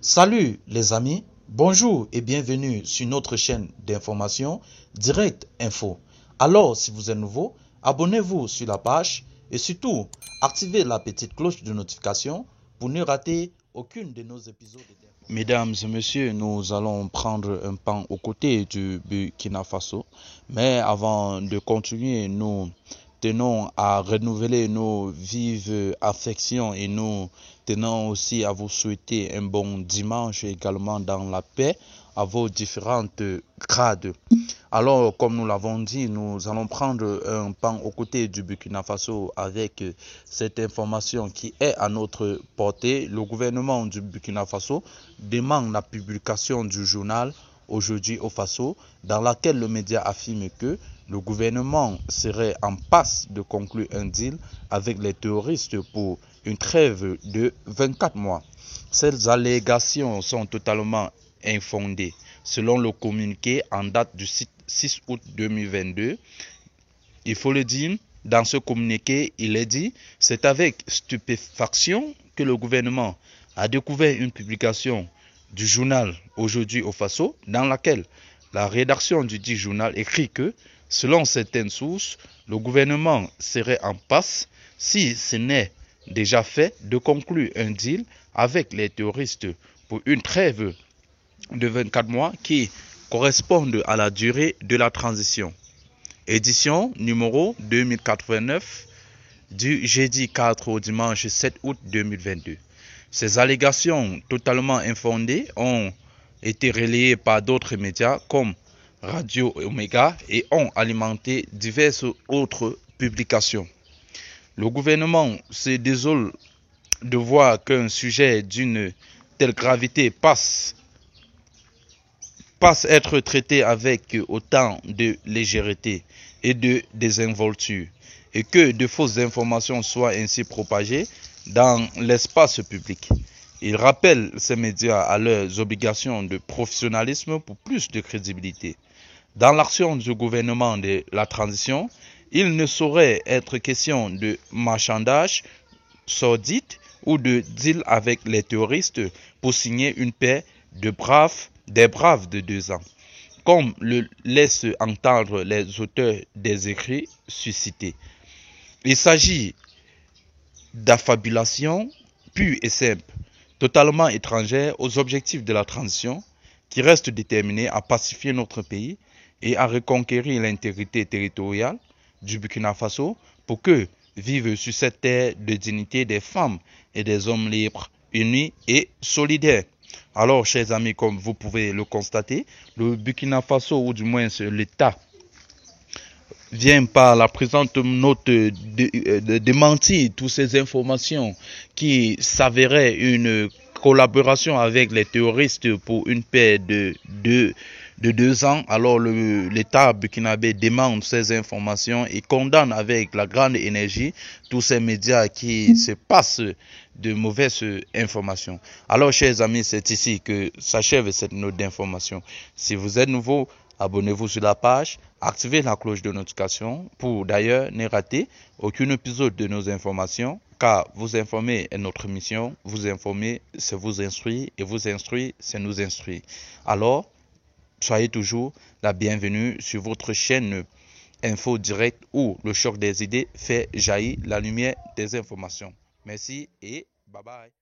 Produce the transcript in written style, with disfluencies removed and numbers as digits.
Salut les amis, bonjour et bienvenue sur notre chaîne d'information Direct Info. Alors si vous êtes nouveau, abonnez-vous sur la page et surtout activez la petite cloche de notification pour ne rater aucune de nos épisodes. Mesdames et messieurs, nous allons prendre un pan aux côtés du Burkina Faso. Mais avant de continuer, nous tenons à renouveler nos vives affections et nous tenons aussi à vous souhaiter un bon dimanche également dans la paix à vos différentes grades. Alors, comme nous l'avons dit, nous allons prendre un pan aux côtés du Burkina Faso avec cette information qui est à notre portée. Le gouvernement du Burkina Faso demande la publication du journal Aujourd'hui au Faso, dans laquelle le média affirme que le gouvernement serait en passe de conclure un deal avec les terroristes pour une trêve de 24 mois. Ces allégations sont totalement infondées. Selon le communiqué en date du 6 août 2022, il faut le dire, dans ce communiqué, il est dit, c'est avec stupéfaction que le gouvernement a découvert une publication du journal Aujourd'hui au Faso, dans laquelle la rédaction du dit journal écrit que, selon certaines sources, le gouvernement serait en passe, si ce n'est déjà fait, de conclure un deal avec les terroristes pour une trêve de 24 mois qui correspondent à la durée de la transition. Édition numéro 2089 du jeudi 4 au dimanche 7 août 2022. Ces allégations totalement infondées ont été relayées par d'autres médias comme Radio Omega et ont alimenté diverses autres publications. Le gouvernement se désole de voir qu'un sujet d'une telle gravité passe être traité avec autant de légèreté et de désinvolture, et que de fausses informations soient ainsi propagées dans l'espace public. Il rappelle ces médias à leurs obligations de professionnalisme pour plus de crédibilité. Dans l'action du gouvernement de la transition, il ne saurait être question de marchandage sordide ou de deal avec les terroristes pour signer une paix des braves de 2 ans, comme le laissent entendre les auteurs des écrits suscités. Il s'agit d'affabulation pure et simple, totalement étrangère aux objectifs de la transition, qui reste déterminée à pacifier notre pays et à reconquérir l'intégrité territoriale du Burkina Faso pour que vivent sur cette terre de dignité des femmes et des hommes libres, unis et solidaires. Alors, chers amis, comme vous pouvez le constater, le Burkina Faso, ou du moins l'État, vient par la présente note de démentir toutes ces informations qui s'avéraient une collaboration avec les terroristes pour une paix de 2 ans. Alors l'État burkinabé demande ces informations et condamne avec la grande énergie tous ces médias qui se passent de mauvaises informations. Alors chers amis, c'est ici que s'achève cette note d'information. Si vous êtes nouveau, abonnez-vous sur la page, activez la cloche de notification pour d'ailleurs ne rater aucun épisode de nos informations, car vous informer est notre mission, vous informer c'est vous instruire et vous instruire c'est nous instruire. Alors, soyez toujours la bienvenue sur votre chaîne Info Direct où le choc des idées fait jaillir la lumière des informations. Merci et bye bye.